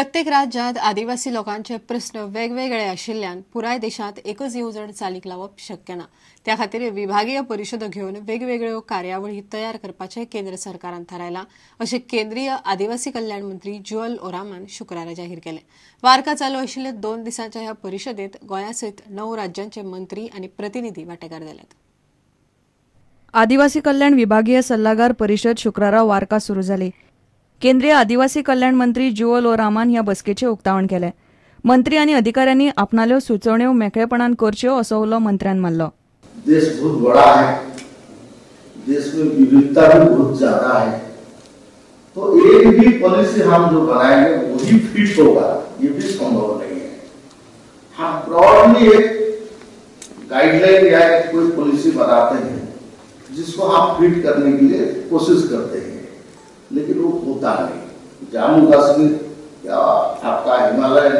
प्रत्येक राज्यात आदिवासी लोकांचे प्रश्न वेगवेगळे आशिल्ल्यान पुराय देशात एकच येवजण चालीक लावप शक्य ना। त्या खातीर विभागीय परिशदो घेवन वेगवेगळ्यो कार्यावळी तयार करपाचे केंद्र सरकारान थारायला, अशें केंद्रीय आदिवासी कल्याण मंत्री जुअल ओरामान शुक्रारा जाहीर केले। वारका चालू आशिल्ल्या 2 दिसांच्या ह्या परिशदेत गोंयासयत 9 राज्यांचे मंत्री आनी प्रतिनिधी वांटेकार जाल्यात। आदिवासी कल्याण विभागीय सल्लागार परिषद शुक्रारा वारका सुरू जाली। केंद्रीय आदिवासी कल्याण मंत्री जुअल ओरामान ह्या बसकेचे उक्तावण केले। मंत्री आनी अधिकाऱ्यांनी आपणाल्यो सुचोवण्यो मेकळेपणान करच्यो असो उलो मंत्र्यान मारलो। देश बहुत बड़ा है, देश में विविधता भी बहुत ज्यादा है, तो एक भी पॉलिसी हम जो बनाएंगे वही फिट होगा ये भी संभव नहीं है। हम ब्रॉडली एक गाइडलाइन या कोई पॉलिसी बनाते हैं जिसको हम फिट करने के लिए कोशिश करते हैं, लेकिन वो होता नहीं। जम्मू कश्मीर या आपका हिमालयन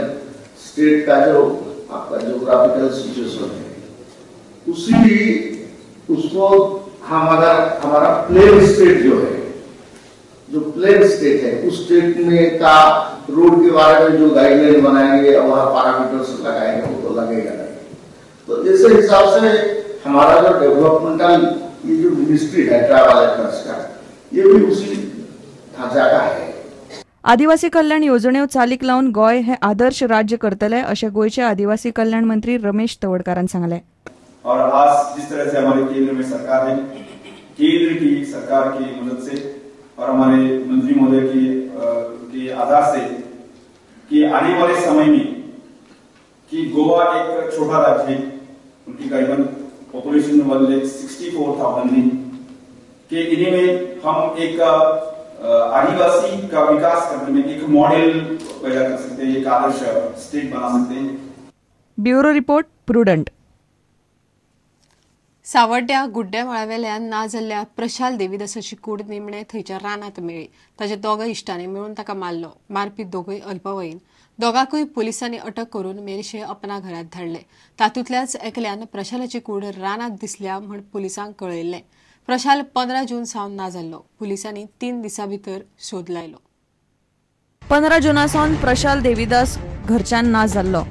स्टेट का जो आपका ज्योग्राफिकल सिचुएशन है उसको हम अगर हमारा प्लेन स्टेट जो है, जो प्लेन स्टेट है उस स्टेट में का रोड के बारे में जो गाइडलाइन बनाएंगे और वहाँ पैरामीटर्स लगाएंगे वो तो लगेगा नहीं। तो इस हिसाब से हमारा जो डेवलपमेंटल ये जो मिनिस्ट्री है ट्रैवल अफेयर्स का, ये भी उसी ढांचा का है। आदिवासी कल्याण योजनेव चालीक लावून गोय हे आदर्श राज्य करतले अशें गोयचे आदिवासी कल्याण मंत्री रमेश तवडकारान सांगले। और आज जिस तरह से हमारे केंद्र में सरकार है, केंद्र की सरकार की मदद से और हमारे मंत्री महोदय की आधार से कि आने वाले समय में कि गोवा एक छोटा राज्य है, उनकी करीबन पॉपुलेशन 1,64,000 कि इन्हीं में हम एक आदिवासी का विकास करने में एक मॉडल पैदा कर सकते हैं, एक आदर्श स्टेट बना सकते हैं। Bureau report Prudent. सावड्ड्या गुड्ड्या मळावेल्यान ना जाल्ल्या प्रशाल देवीदासाची कूड निमणे थंयच्या रानात मेळ्ळी। ताचे दोगांय इश्टांनी मेळून ताका मारलो। मारपी दोगूय अल्पवयीन। दोगांकूय पुलिसांनी अटक करून मेरशे अपना घरात धाडले। तातूंतल्याच एकल्यान प्रशालाची कूड रानात दिसल्या म्हण पुलिसांक कळयल्लें। प्रशाल 15 जून सावन ना जाल्लो। पुलिसांनी 3 दिसां भितर शोध लायलो। 15 जूनासावन प्रशाल देवीदास घरच्यान ना जाल्लो।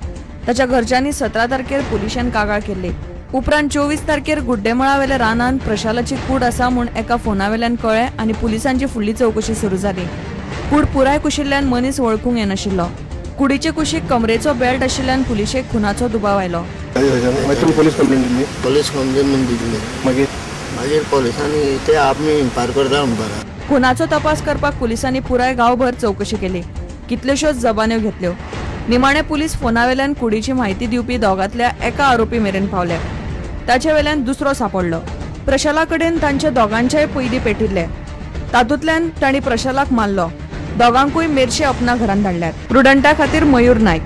ताच्या घरच्यांनी 17 तारखेर पुलिसांन कागाळ केल्ली। उपरांत 24 तारखेर गुड्डेमळावेल्या रानांत प्रशालाची कूड आसा म्हूण एका फोनावेल्यान कळ्ळें आनी पुलिसांची फुडली चवकशी सुरू जाली। कूड पुराय कुशिल्ल्यान मनीस वळखूंक येनाशिल्लो। कुडीचे कुशीक कमरेचो बेल्ट आशिल्ल्यान पुलिशेक खुनाचो दुबाव आयलो। पुलीस कंप्लेंट दिली मागीर पुलिसांनी ते आमी पार करता म्हणटा। खुनाचो तपास करपाक पुलिसांनी पुराय गांवभर चवकशी केली। कितल्योश्योच जबान्यो घेतल्यो। निमाणे पुलीस फोनावेल्यान कुडीची म्हायती दिवपी दोगांतल्या एका आरोपी मेरेन पावले। ताचे वेल्यान दुसरो सांपडलो। प्रशाला कडेन तांचे दोगांचेय पयली पेटिल्ले। तातूंतल्यान तांणी प्रशालाक मारलो। दोगांकूय मेरशे अपना घरांत धाडल्यात। प्रुडंटा खातीर मयूर नायक।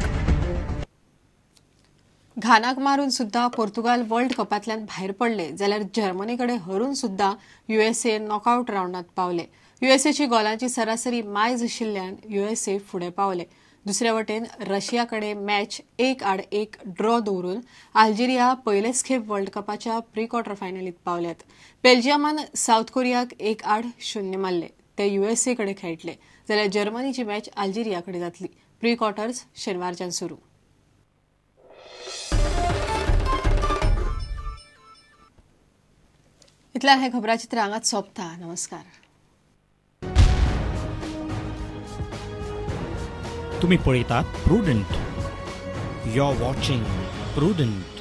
घानाक मारून सुद्धा पोर्तुगाल वर्ल्ड कपांतल्यान भायर पडले जाल्यार जर्मनी कडेन हरून सुद्धा युएसए नॉकआउट राउंडात पावले। युएसएची गोलांची सरासरी मायज आशिल्ल्यान युएसए फुडें पावले। दुसरे वटेन रशिया कडेन मॅच 1-1 ड्रॉ दवरून अल्जेरिया पयलेच खेप वर्ल्ड कपाच्या प्री क्वार्टर फायनलीत पावल्यात। बेल्जियमान साउथ कोरियाक 1-0 मारले। ते युएसए कडेन खेळटले जाल्यार जर्मनीची मॅच अल्जेरिया कडेन जातली। प्री क्वार्टर्स शेनवारच्यान सुरू। इतल्यान हे खबराचित्र हांगाच सोंपता। नमस्कार। तुम्ही पळयतात Prudent. You are watching prudent.